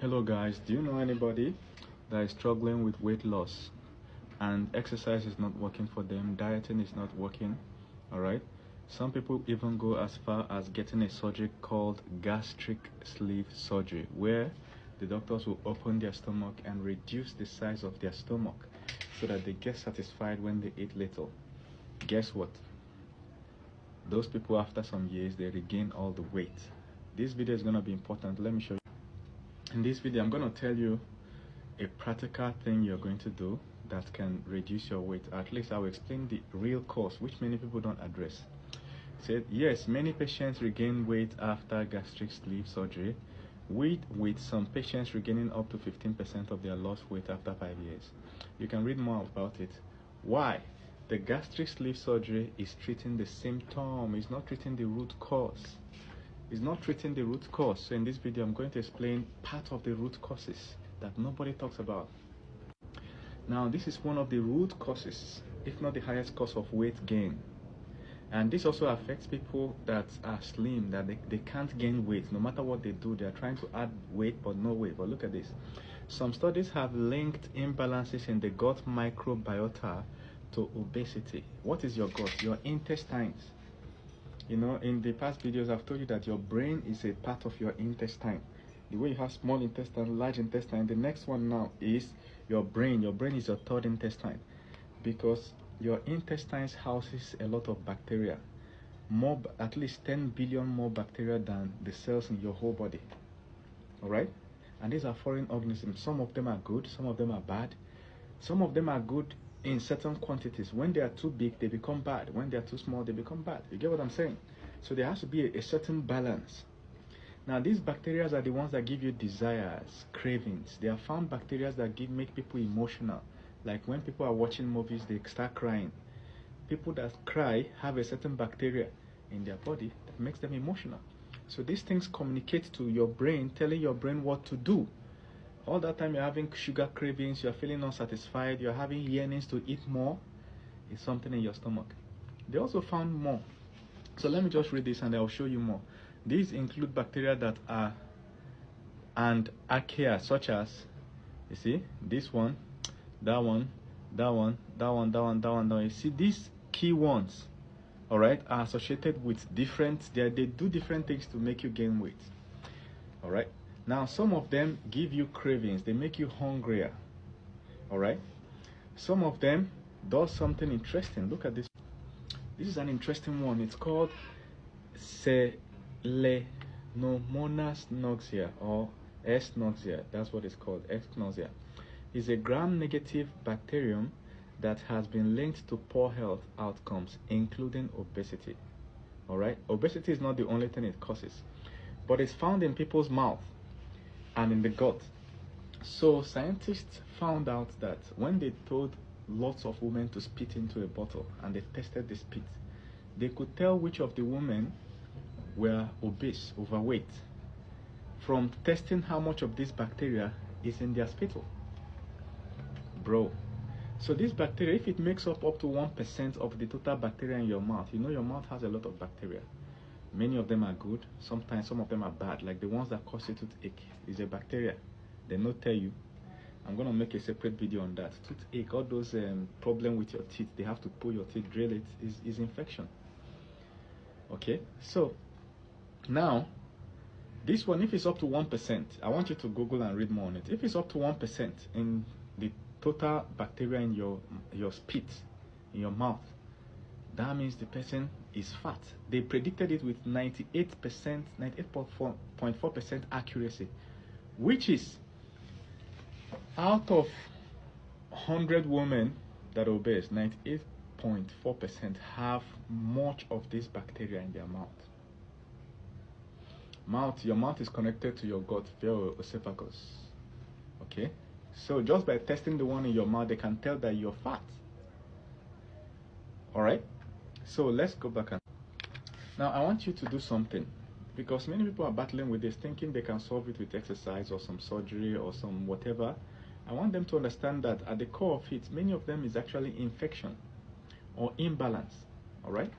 Hello guys, do you know anybody that is struggling with weight loss and exercise is not working for them, dieting is not working? All right, some people even go as far as getting a surgery called gastric sleeve surgery, where the doctors will open their stomach and reduce the size of their stomach so that they get satisfied when they eat little. Guess what? Those people, after some years, they regain all the weight. This video is going to be important. Let me show you. In this video, I'm going to tell you a practical thing you're going to do that can reduce your weight. At least I will explain the real cause, which many people don't address. Said yes, many patients regain weight after gastric sleeve surgery, with some patients regaining up to 15% of their lost weight after 5 years. You can read more about it. Why? The gastric sleeve surgery is treating the symptom, it's not treating the root cause. It's not treating the root cause. So in this video, I'm going to explain part of the root causes that nobody talks about. Now, this is one of the root causes, if not the highest cause of weight gain. And this also affects people that are slim, that they can't gain weight. No matter what they do, they're trying to add weight, but no weight. But look at this. Some studies have linked imbalances in the gut microbiota to obesity. What is your gut? Your intestines. You know, in the past videos, I've told you that your brain is a part of your intestine. The way you have small intestine, large intestine, the next one now is your brain. Your brain is your third intestine, because your intestines houses a lot of bacteria, at least 10 billion more bacteria than the cells in your whole body. All right? And these are foreign organisms. Some of them are good, some of them are bad. Some of them are good in certain quantities. When they are too big, they become bad. When they are too small, they become bad. You get what I'm saying? So there has to be a certain balance. Now, these bacteria are the ones that give you desires, cravings. They are found bacteria that make people emotional. Like when people are watching movies, they start crying. People that cry have a certain bacteria in their body that makes them emotional. So these things communicate to your brain, telling your brain what to do. All that time you're having sugar cravings, you're feeling unsatisfied, you're having yearnings to eat more, it's something in your stomach. They also found more. So let me just read this and I'll show you more. These include bacteria that are and archaea, such as, you see, this one, that one, that one, that one, that one, that one, that one. You see, these key ones, all right, are associated with different, they do different things to make you gain weight. All right. Now, some of them give you cravings. They make you hungrier. All right. Some of them does something interesting. Look at this. This is an interesting one. It's called Selenomonas noxia, or S. noxia. That's what it's called. S. noxia. It's a gram-negative bacterium that has been linked to poor health outcomes, including obesity. All right. Obesity is not the only thing it causes, but it's found in people's mouth and in the gut. So scientists found out that when they told lots of women to spit into a bottle and they tested the spit, they could tell which of the women were obese, overweight, from testing how much of this bacteria is in their spittle. Bro, so this bacteria, if it makes up to 1% of the total bacteria in your mouth, you know your mouth has a lot of bacteria. Many of them are good, sometimes some of them are bad, like the ones that cause you toothache is a bacteria. They not tell you. I'm going to make a separate video on that. Toothache, all those problem with your teeth, they have to pull your teeth, drill it, is infection. Okay, so now this one, if it's up to 1%, I want you to Google and read more on it. If it's up to 1% in the total bacteria in your spit, in your mouth, that means the person is fat. They predicted it with 98%, 98.4% accuracy, which is out of 100 women that are obese, 98.4% have much of this bacteria in their mouth. Your mouth is connected to your gut via esophagus. Okay, so just by testing the one in your mouth, they can tell that you're fat. All right. So let's go back. Now I want you to do something, because many people are battling with this, thinking they can solve it with exercise or some surgery or some whatever. I want them to understand that at the core of it, many of them is actually infection or imbalance. All right.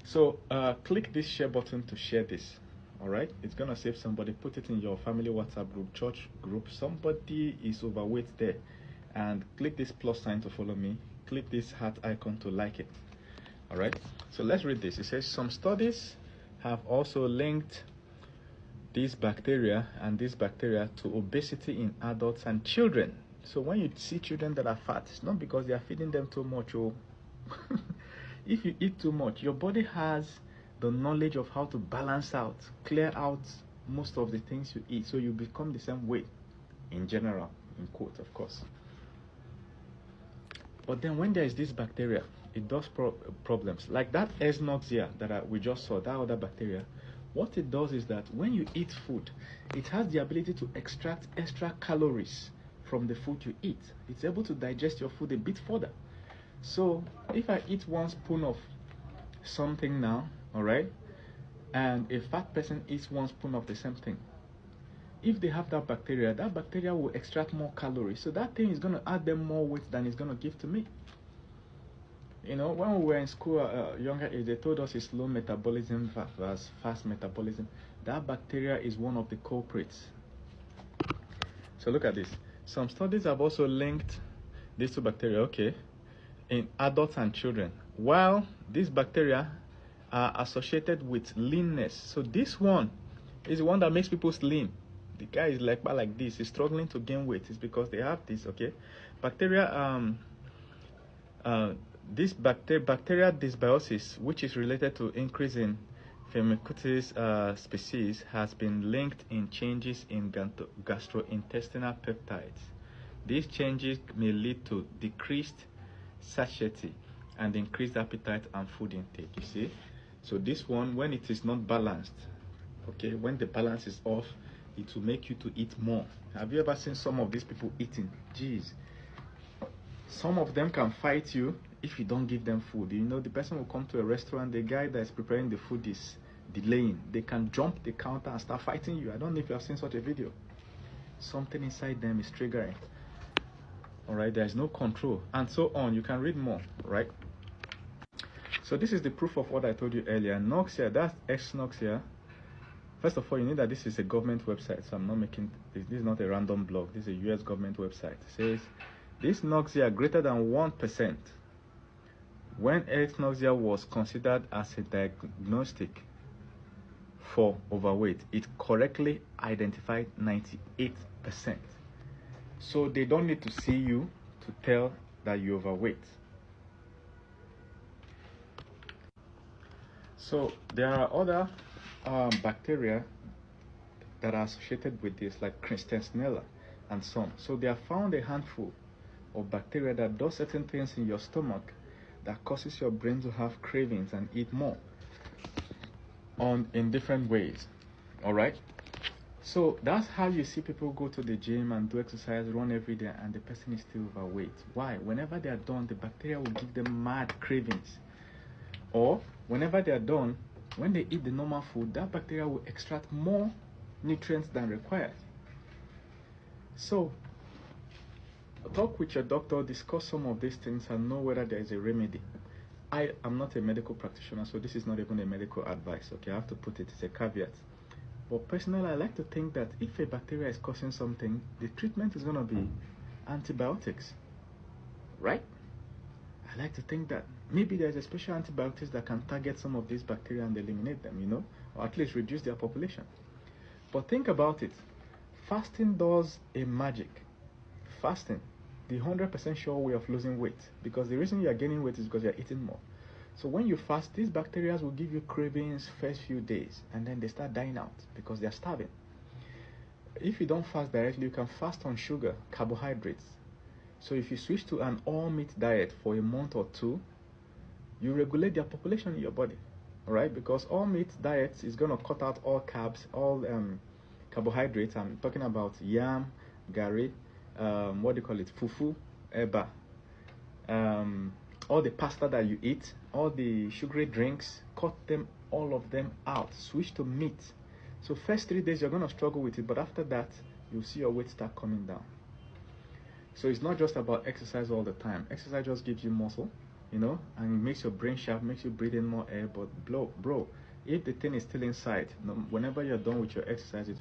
So click this share button to share this. All right, it's gonna save somebody. Put it in your family WhatsApp group, church group. Somebody is overweight there, and click this plus sign to follow me. Click this heart icon to like it. All right, so let's read this. It says some studies have also linked these bacteria to obesity in adults and children. So when you see children that are fat, it's not because they are feeding them too much. Oh. If you eat too much, your body has the knowledge of how to balance out, clear out most of the things you eat, so you become the same weight in general, in quote, of course. But then when there is this bacteria, it does problems. Like that Esnoxia that we just saw, that other bacteria, what it does is that when you eat food, it has the ability to extract extra calories from the food you eat. It's able to digest your food a bit further. So if I eat 1 spoon of something now, all right, and a fat person eats 1 spoon of the same thing, if they have that bacteria will extract more calories. So that thing is going to add them more weight than it's going to give to me. You know, when we were in school, younger age, they told us it's slow metabolism versus fast metabolism. That bacteria is one of the culprits. So look at this. Some studies have also linked these two bacteria, okay, in adults and children. While these bacteria are associated with leanness. So this one is the one that makes people slim. The guy is like this, he's struggling to gain weight. It's because they have this, okay? Bacteria, this bacterial dysbiosis, which is related to increase in Firmicutes species, has been linked in changes in gastrointestinal peptides. These changes may lead to decreased satiety and increased appetite and food intake, you see? So this one, when it is not balanced, okay, when the balance is off, it will make you to eat more. Have you ever seen some of these people eating? Jeez. Some of them can fight you if you don't give them food. You know, the person will come to a restaurant, the guy that is preparing the food is delaying. They can jump the counter and start fighting you. I don't know if you have seen such a video. Something inside them is triggering. All right, there is no control, and so on. You can read more, right? So this is the proof of what I told you earlier. Noxia, that's Esnoxia. First of all, you know that this is a government website, so I'm not making this. This is not a random blog. This is a US government website. It says this Noxia greater than 1%. When Esnoxia was considered as a diagnostic for overweight, it correctly identified 98%. So they don't need to see you to tell that you're overweight. So there are other bacteria that are associated with this, like Christensenella and some. So they have found a handful of bacteria that does certain things in your stomach that causes your brain to have cravings and eat more in different ways. All right. So that's how you see people go to the gym and do exercise, run every day, and the person is still overweight. Why? Whenever they are done, the bacteria will give them mad cravings. Or whenever they are done, when they eat the normal food, that bacteria will extract more nutrients than required. So talk with your doctor, discuss some of these things, and know whether there is a remedy. I am not a medical practitioner, so this is not even a medical advice, okay? I have to put it as a caveat. But personally, I like to think that if a bacteria is causing something, the treatment is going to be antibiotics, right? I like to think that maybe there's a special antibiotics that can target some of these bacteria and eliminate them, you know, or at least reduce their population. But think about it. Fasting does a magic. Fasting, the 100% sure way of losing weight, because the reason you are gaining weight is because you are eating more. So when you fast, these bacteria will give you cravings first few days, and then they start dying out because they are starving. If you don't fast directly, you can fast on sugar, carbohydrates. So if you switch to an all-meat diet for a month or two, you regulate their population in your body, all right? Because all-meat diet is going to cut out all carbs, all carbohydrates. I'm talking about yam, gari, fufu, eba, all the pasta that you eat, all the sugary drinks, cut them, all of them out. Switch to meat. So first 3 days you're going to struggle with it, but after that you'll see your weight start coming down. So it's not just about exercise all the time. Exercise just gives you muscle, you know, and it makes your brain sharp, makes you breathe in more air. But bro, If the thing is still inside, whenever you're done with your exercise, it